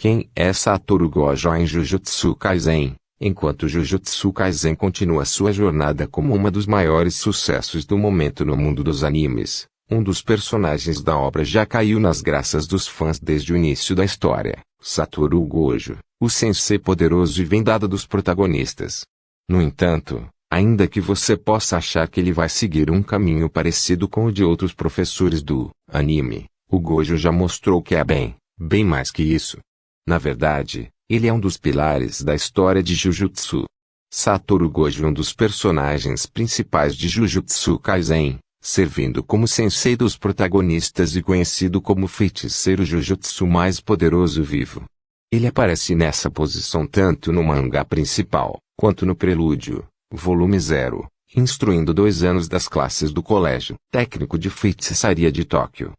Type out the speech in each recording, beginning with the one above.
Quem é Satoru Gojo em Jujutsu Kaisen? Enquanto Jujutsu Kaisen continua sua jornada como um dos maiores sucessos do momento no mundo dos animes, um dos personagens da obra já caiu nas graças dos fãs desde o início da história, Satoru Gojo, o sensei poderoso e vendado dos protagonistas. No entanto, ainda que você possa achar que ele vai seguir um caminho parecido com o de outros professores do anime, o Gojo já mostrou que é bem mais que isso. Na verdade, ele é um dos pilares da história de Jujutsu. Satoru Gojo é um dos personagens principais de Jujutsu Kaisen, servindo como sensei dos protagonistas e conhecido como o feiticeiro Jujutsu mais poderoso vivo. Ele aparece nessa posição tanto no mangá principal, quanto no prelúdio, volume 0, instruindo 2 anos das classes do Colégio Técnico de Feitiçaria de Tóquio.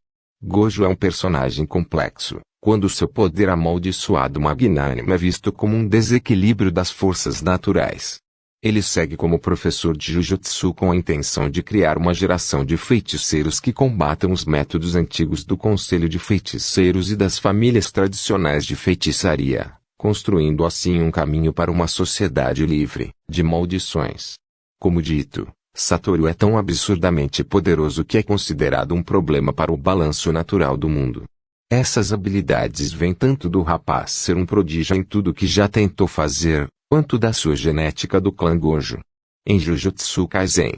Gojo é um personagem complexo, quando seu poder amaldiçoado magnânimo é visto como um desequilíbrio das forças naturais. Ele segue como professor de Jujutsu com a intenção de criar uma geração de feiticeiros que combatam os métodos antigos do Conselho de Feiticeiros e das famílias tradicionais de feitiçaria, construindo assim um caminho para uma sociedade livre de maldições. Como dito, Satoru é tão absurdamente poderoso que é considerado um problema para o balanço natural do mundo. Essas habilidades vêm tanto do rapaz ser um prodígio em tudo que já tentou fazer, quanto da sua genética do clã Gojo. Em Jujutsu Kaisen,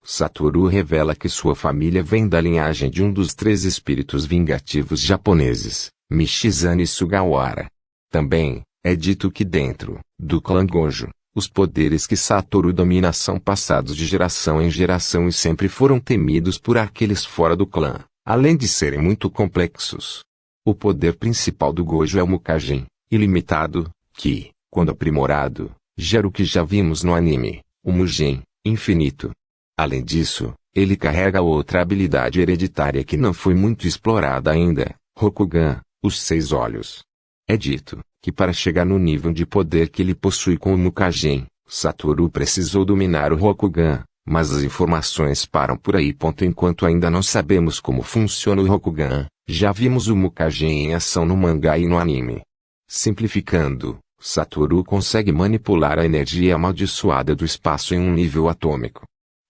Satoru revela que sua família vem da linhagem de um dos 3 espíritos vingativos japoneses, Michizane Sugawara. Também, é dito que dentro do clã Gojo, os poderes que Satoru domina são passados de geração em geração e sempre foram temidos por aqueles fora do clã, além de serem muito complexos. O poder principal do Gojo é o Mukajin, ilimitado, que, quando aprimorado, gera o que já vimos no anime, o Mujin, infinito. Além disso, ele carrega outra habilidade hereditária que não foi muito explorada ainda, Rokugan, os 6 olhos. É dito que para chegar no nível de poder que ele possui com o Mukajin, Satoru precisou dominar o Rokugan, mas as informações param por aí. Enquanto ainda não sabemos como funciona o Rokugan, já vimos o Mukajin em ação no mangá e no anime. Simplificando, Satoru consegue manipular a energia amaldiçoada do espaço em um nível atômico.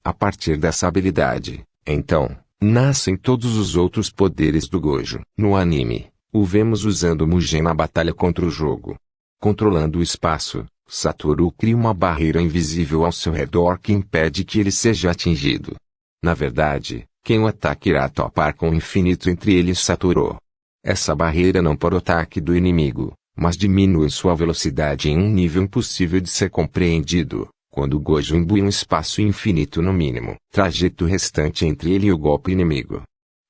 A partir dessa habilidade, então, nascem todos os outros poderes do Gojo. No anime, o vemos usando o Mujin na batalha contra o jogo. Controlando o espaço, Satoru cria uma barreira invisível ao seu redor que impede que ele seja atingido. Na verdade, quem o ataque irá topar com o infinito entre ele e Satoru. Essa barreira não para o ataque do inimigo, mas diminui sua velocidade em um nível impossível de ser compreendido, quando o Gojo imbui um espaço infinito no mínimo. Trajeto restante entre ele e o golpe inimigo.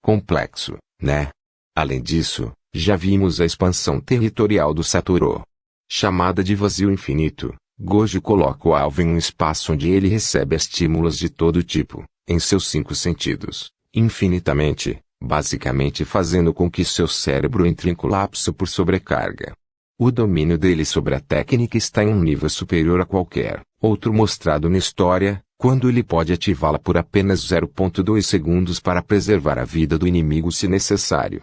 Complexo, né? Além disso, já vimos a expansão territorial do Satoru. Chamada de vazio infinito, Gojo coloca o alvo em um espaço onde ele recebe estímulos de todo tipo, em seus 5 sentidos, infinitamente, basicamente fazendo com que seu cérebro entre em colapso por sobrecarga. O domínio dele sobre a técnica está em um nível superior a qualquer outro mostrado na história, quando ele pode ativá-la por apenas 0,2 segundos para preservar a vida do inimigo se necessário.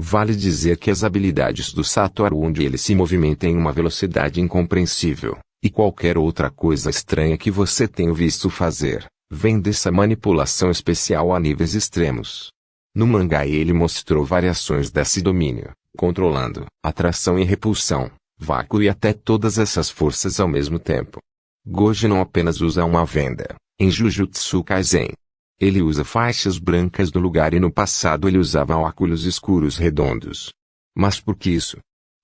Vale dizer que as habilidades do Satoru onde ele se movimenta em uma velocidade incompreensível, e qualquer outra coisa estranha que você tenha visto fazer, vem dessa manipulação especial a níveis extremos. No mangá ele mostrou variações desse domínio, controlando atração e repulsão, vácuo e até todas essas forças ao mesmo tempo. Gojo não apenas usa uma venda, em Jujutsu Kaisen. Ele usa faixas brancas no lugar e no passado ele usava óculos escuros redondos. Mas por que isso?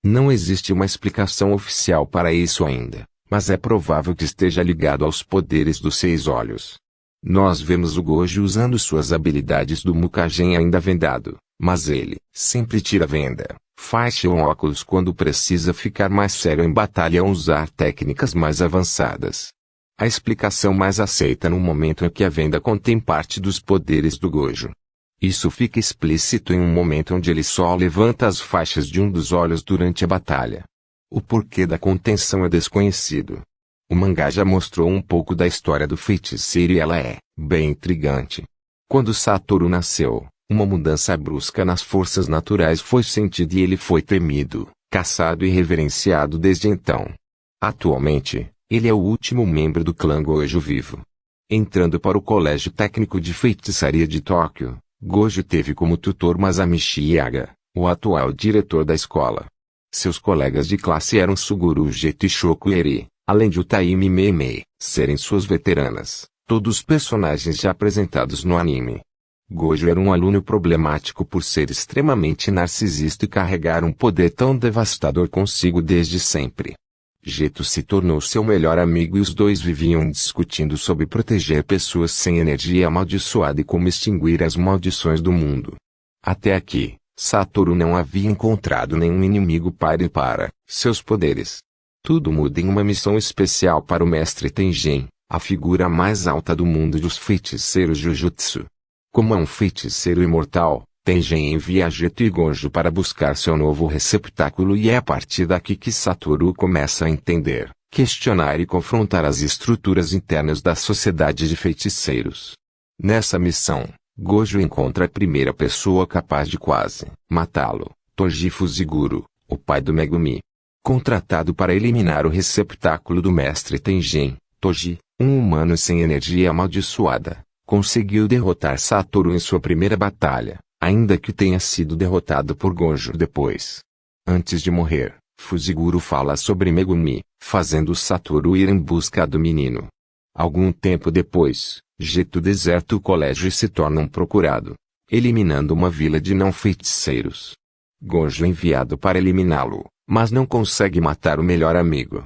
Não existe uma explicação oficial para isso ainda, mas é provável que esteja ligado aos poderes dos 6 olhos. Nós vemos o Gojo usando suas habilidades do Mukajin ainda vendado, mas ele sempre tira a venda, faixa ou óculos quando precisa ficar mais sério em batalha ou usar técnicas mais avançadas. A explicação mais aceita no momento é que a venda contém parte dos poderes do Gojo. Isso fica explícito em um momento onde ele só levanta as faixas de um dos olhos durante a batalha. O porquê da contenção é desconhecido. O mangá já mostrou um pouco da história do feiticeiro e ela é bem intrigante. Quando Satoru nasceu, uma mudança brusca nas forças naturais foi sentida e ele foi temido, caçado e reverenciado desde então. Atualmente, ele é o último membro do clã Gojo vivo. Entrando para o Colégio Técnico de Feitiçaria de Tóquio, Gojo teve como tutor Masamichi Yaga, o atual diretor da escola. Seus colegas de classe eram Suguru Geto e Shoko Eri, além de Utaimi Meimei, serem suas veteranas, todos personagens já apresentados no anime. Gojo era um aluno problemático por ser extremamente narcisista e carregar um poder tão devastador consigo desde sempre. Geto se tornou seu melhor amigo e os dois viviam discutindo sobre proteger pessoas sem energia amaldiçoada e como extinguir as maldições do mundo. Até aqui, Satoru não havia encontrado nenhum inimigo páreo para seus poderes. Tudo muda em uma missão especial para o Mestre Tengen, a figura mais alta do mundo dos feiticeiros Jujutsu. Como é um feiticeiro imortal, Tengen envia Geto e Gojo para buscar seu novo receptáculo e é a partir daqui que Satoru começa a entender, questionar e confrontar as estruturas internas da sociedade de feiticeiros. Nessa missão, Gojo encontra a primeira pessoa capaz de quase matá-lo, Toji Fuziguro, o pai do Megumi. Contratado para eliminar o receptáculo do Mestre Tengen, Toji, um humano sem energia amaldiçoada, conseguiu derrotar Satoru em sua primeira batalha, ainda que tenha sido derrotado por Gojo depois. Antes de morrer, Fuziguro fala sobre Megumi, fazendo Satoru ir em busca do menino. Algum tempo depois, Geto deserta o colégio e se torna um procurado, eliminando uma vila de não-feiticeiros. Gojo é enviado para eliminá-lo, mas não consegue matar o melhor amigo.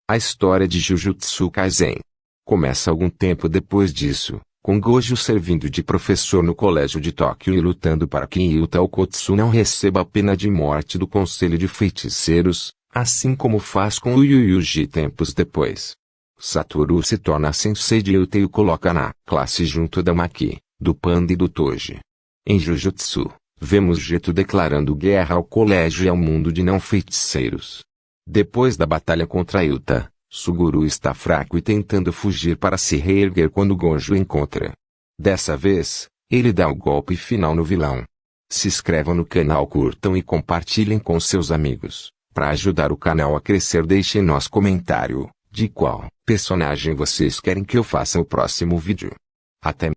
A história de Jujutsu Kaisen começa algum tempo depois disso, com Gojo servindo de professor no colégio de Tóquio e lutando para que Yuta Okotsu não receba a pena de morte do Conselho de Feiticeiros, assim como faz com o Yuji tempos depois. Satoru se torna sensei de Yuta e o coloca na classe junto da Maki, do Panda e do Toji. Em Jujutsu, vemos Geto declarando guerra ao colégio e ao mundo de não-feiticeiros. Depois da batalha contra Yuta, Suguru está fraco e tentando fugir para se reerguer quando Gojo encontra. Dessa vez, ele dá o golpe final no vilão. Se inscrevam no canal, curtam e compartilhem com seus amigos. Para ajudar o canal a crescer, deixem nosso comentário de qual personagem vocês querem que eu faça o próximo vídeo. Até